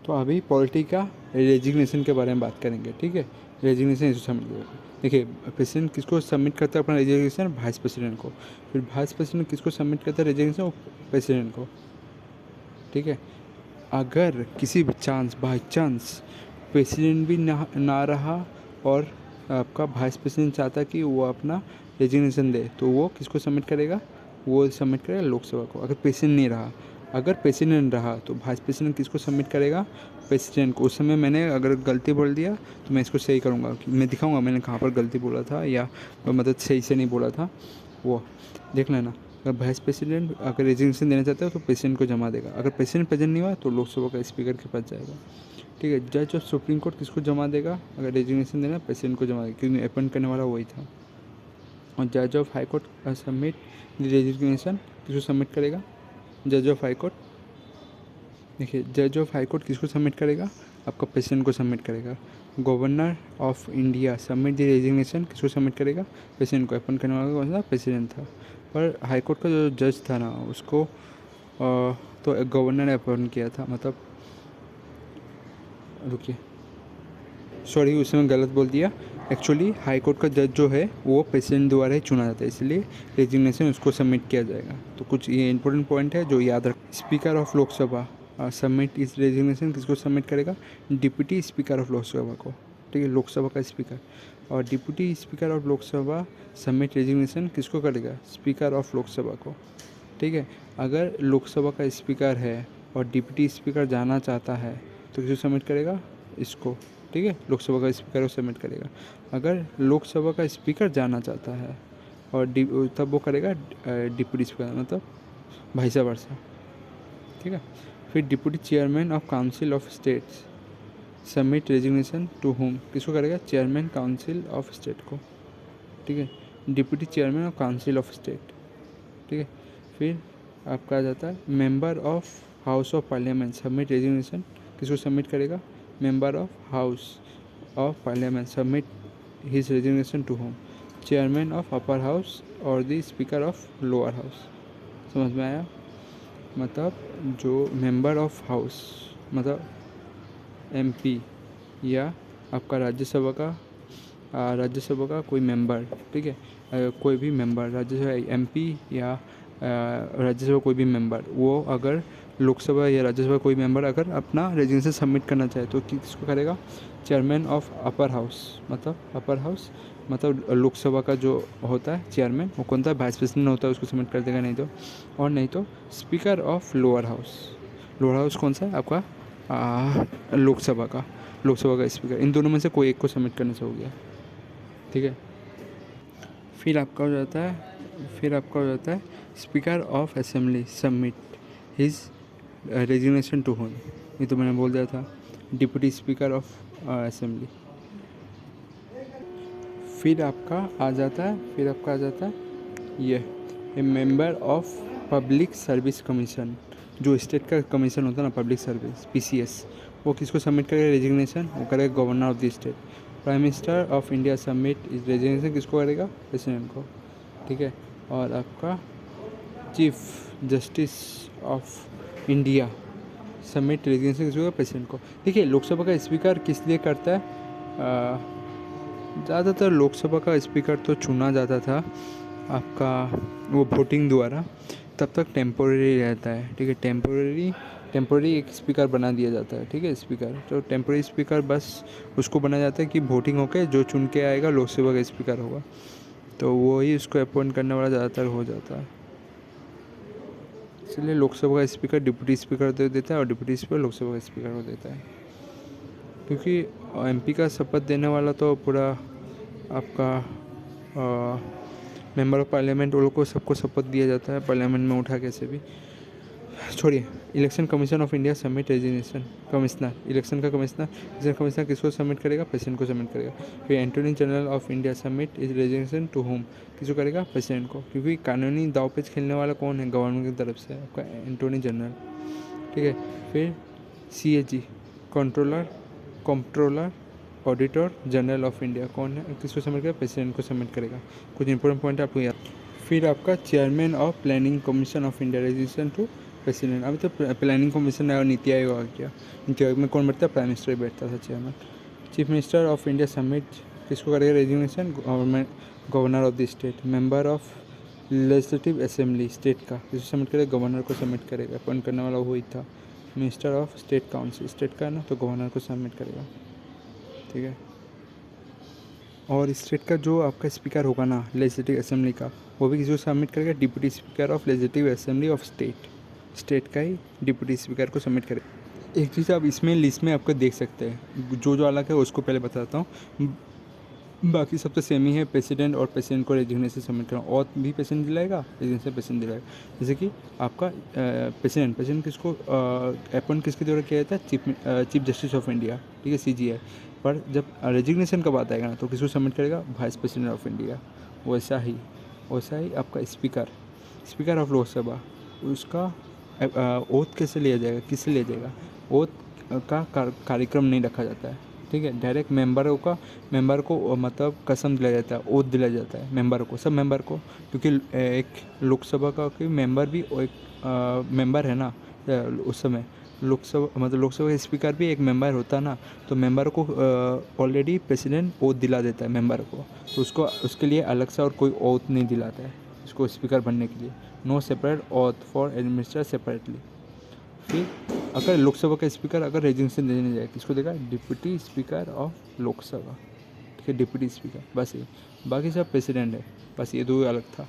तो अभी पॉलिटी का रेजिग्नेशन के बारे में बात करेंगे, ठीक है। रेजिग्नेशन इसको सबमिट करेगा। देखिए, प्रेसिडेंट किसको सबमिट करता है अपना रेजिग्नेशन? वाइस प्रेसिडेंट को। फिर वाइस प्रेसिडेंट किसको सबमिट करता है रेजिग्नेशन? प्रेसिडेंट को, ठीक है। अगर किसी भी चांस बाई चांस प्रेसिडेंट भी ना रहा और आपका वाइस प्रेसिडेंट चाहता कि वो अपना रेजिग्नेशन दे, तो वो किसको सबमिट करेगा? वो सबमिट करेगा लोकसभा को। अगर प्रेसिडेंट नहीं रहा, अगर प्रेसिडेंट रहा तो वाइस प्रेसिडेंट किसको सबमिट करेगा? प्रेसिडेंट को। उस समय मैंने अगर गलती बोल दिया तो मैं इसको सही करूँगा, मैं दिखाऊंगा मैंने कहाँ पर गलती बोला था या मतलब सही से नहीं बोला था, वो देख लेना। अगर वाइस प्रेसिडेंट अगर रेजिग्नेशन देना चाहता है तो प्रेसिडेंट को जमा देगा। अगर प्रेसिडेंट प्रेजेंट नहीं हुआ तो लोकसभा का स्पीकर के पास जाएगा, ठीक है। जज ऑफ सुप्रीम कोर्ट किसको जमा देगा? अगर रेजिग्नेशन देना प्रेसिडेंट को जमा देगा, क्योंकि अपॉइंट करने वाला वही था। और जज of high court submit resignation किसको सबमिट करेगा? जज ऑफ हाई कोर्ट। देखिए, जज ऑफ हाई कोर्ट किसको सबमिट करेगा? आपका प्रेसिडेंट को सबमिट करेगा। Governor of India submit the resignation किसको सबमिट करेगा? प्रेसिडेंट को। अपॉइंट करने वाला कौन था? प्रेसिडेंट था। पर हाई कोर्ट का जो जज था ना, उसको तो गवर्नर ने अपॉइंट किया था, मतलब रुकिए, सॉरी उस समय गलत बोल दिया। एक्चुअली हाई कोर्ट का जज जो है वो प्रेसिडेंट द्वारा ही चुना जाता है, इसलिए रेजिग्नेशन उसको सबमिट किया जाएगा। तो कुछ ये इंपॉर्टेंट पॉइंट है जो याद रख। स्पीकर ऑफ लोकसभा सबमिट इस रेजिग्नेशन किसको सबमिट करेगा? डिप्टी स्पीकर ऑफ लोकसभा को, ठीक है, लोकसभा का स्पीकर। और deputy speaker of Lok Sabha submit resignation किसको करेगा? स्पीकर ऑफ लोकसभा को, ठीक है। अगर लोकसभा का स्पीकर है और डिप्टी स्पीकर जाना चाहता है तो किसको सबमिट करेगा? इसको, ठीक है, लोकसभा का स्पीकर को सबमिट करेगा। अगर लोकसभा का स्पीकर जाना चाहता है और तब वो करेगा डिप्टी स्पीकर, मतलब वाइस वर्सा, ठीक है। फिर deputy chairman of council of states submit resignation to whom किसको करेगा? चेयरमैन काउंसिल ऑफ स्टेट को, ठीक है, deputy chairman of council of state, ठीक है। फिर आपका आ जाता है member of house of parliament submit resignation किसको सबमिट करेगा? Member of house of parliament submit his resignation to whom? Chairman of upper house और the speaker of lower house. समझ में आया? मतलब जो मेंबर ऑफ हाउस मतलब एमपी या आपका राज्यसभा का कोई मेंबर, ठीक है, कोई भी मेंबर राज्यसभा एमपी या राज्यसभा कोई भी मेंबर, वो अगर लोकसभा या राज्यसभा कोई मेंबर अगर अपना रेजिग्नेशन सबमिट करना चाहे तो किसको करेगा? चेयरमैन ऑफ अपर हाउस, मतलब लोकसभा का जो होता है चेयरमैन, वो कौन सा? वाइस प्रेसिडेंट होता है, उसको सबमिट कर देगा। नहीं तो स्पीकर ऑफ लोअर हाउस कौन सा है आपका? लोकसभा का स्पीकर। इन दोनों में से कोई एक को सबमिट करना से हो गया, ठीक है। फिर आपका हो जाता है speaker of assembly submit his resignation to whom. ये तो मैंने बोल दिया था, डिप्टी स्पीकर ऑफ असेंबली। फिर आपका आ जाता है ये ए member of public service commission, जो स्टेट का कमीशन होता है ना, पब्लिक सर्विस पीसीएस, वो किसको सबमिट करेगा रेजिग्नेशन? वो करेगा governor of the state. Prime minister of India submit इस रेजिग्नेशन किसको करेगा? प्रेसिडेंट को, ठीक है। और आपका chief justice of India submit resignation किसको करेगा? प्रेसिडेंट को। देखिए, लोकसभा का स्पीकर किस लिए करता है? ज़्यादातर लोकसभा का स्पीकर तो चुना जाता था आपका वो वोटिंग द्वारा, तब तक टेम्पोरेरी रहता है, ठीक है। टेम्पोरेरी एक स्पीकर बना दिया जाता है, ठीक है। स्पीकर तो टेम्पोरेरी स्पीकर बस उसको बना जाता है कि वोटिंग होकर जो चुन के आएगा लोकसभा का स्पीकर होगा, तो वो ही उसको अपॉइंट करने वाला ज़्यादातर हो जाता है। इसलिए लोकसभा का स्पीकर डिप्टी स्पीकर दे देता है और डिप्टी स्पीकर लोकसभा का स्पीकर को देता है, क्योंकि एमपी का शपथ देने वाला तो पूरा आपका मेंबर ऑफ पार्लियामेंट, उन लोग को सबको शपथ दिया जाता है पार्लियामेंट में उठा कैसे भी। छोड़िए, election commission of India submit resignation election commissioner किसको सबमिट करेगा? प्रेसिडेंट को सबमिट करेगा। फिर एंटोनी general of India submit his resignation to whom किसको करेगा? प्रेसिडेंट को, क्योंकि कानूनी दावपेच खेलने वाला कौन है? गवर्नमेंट की तरफ से आपका एंटोनी जनरल, ठीक है। फिर CAG controller auditor general of India कौन है? किसको सबमिट करेगा? प्रेसिडेंट को सबमिट करेगा। कुछ इंपॉर्टेंट पॉइंट आपको याद। फिर आपका chairman of planning commission of India resignation to president. अभी तो प्लानिंग कमीशन और नीति आयोग आ गया। नीति आयोग में कौन बैठता है? प्राइम मिनिस्टर ही बैठता था, chairman. Chief minister of India submit किसको करेगा resignation? Governor of the state. Member of legislative assembly state का किसको सबमिट करेगा? गवर्नर को सबमिट करेगा। अपॉइंट करने वाला वही था। Minister of state council state का है ना, तो गवर्नर को सबमिट करेगा। ठीक है। और स्टेट का जो आपका स्पीकर होगा ना लेजिस्लेटिव असेंबली का, वो भी किसी को सबमिट करेगा? Deputy speaker of legislative assembly of state का ही डिप्टी स्पीकर को सबमिट करेगा। एक चीज़ आप इसमें लिस्ट में आपको देख सकते हैं, जो अलग है उसको पहले बताता हूँ। बाकी सब तो सेम ही है। प्रेसिडेंट और प्रेसिडेंट को रेजिग्नेशन सबमिट करना, और भी प्रेसिडेंट दिलाएगा, रेजिग्नेशन प्रेसिडेंट दिलाएगा। जैसे कि आपका प्रेसिडेंट किसको अपॉइंट किसके द्वारा किया जाता है? चीफ जस्टिस ऑफ इंडिया, ठीक है, CJI। पर जब रेजिग्नेशन का बात आएगा ना, तो किसको सबमिट करेगा? Vice president of India. वैसा ही आपका स्पीकर ऑफ लोकसभा, उसका ओथ कैसे लिया जाएगा? किससे लिया जाएगा? ओथ का कार्यक्रम नहीं रखा जाता है, ठीक है। डायरेक्ट मेंबर को मतलब कसम दिलाया जाता है, ओथ दिलाया जाता है मेंबर को, सब मेंबर को। क्योंकि एक लोकसभा का कि मेंबर भी एक मेंबर है ना, उस समय लोकसभा का स्पीकर भी एक मेंबर होता है ना, तो मेंबर को ऑलरेडी प्रेसिडेंट ओथ दिला देता है मेंबर को, तो उसके लिए अलग से और कोई ओथ नहीं दिलाता है इसको स्पीकर बनने के लिए। No separate oath for administer separately. फिर अगर लोकसभा का स्पीकर अगर रेजिग्नेशन देने जाए, किसको देगा? डिप्टी स्पीकर ऑफ लोकसभा, ठीक है, डिप्टी स्पीकर। बस ये, बाकी सब प्रेसिडेंट है, बस ये दो अलग था।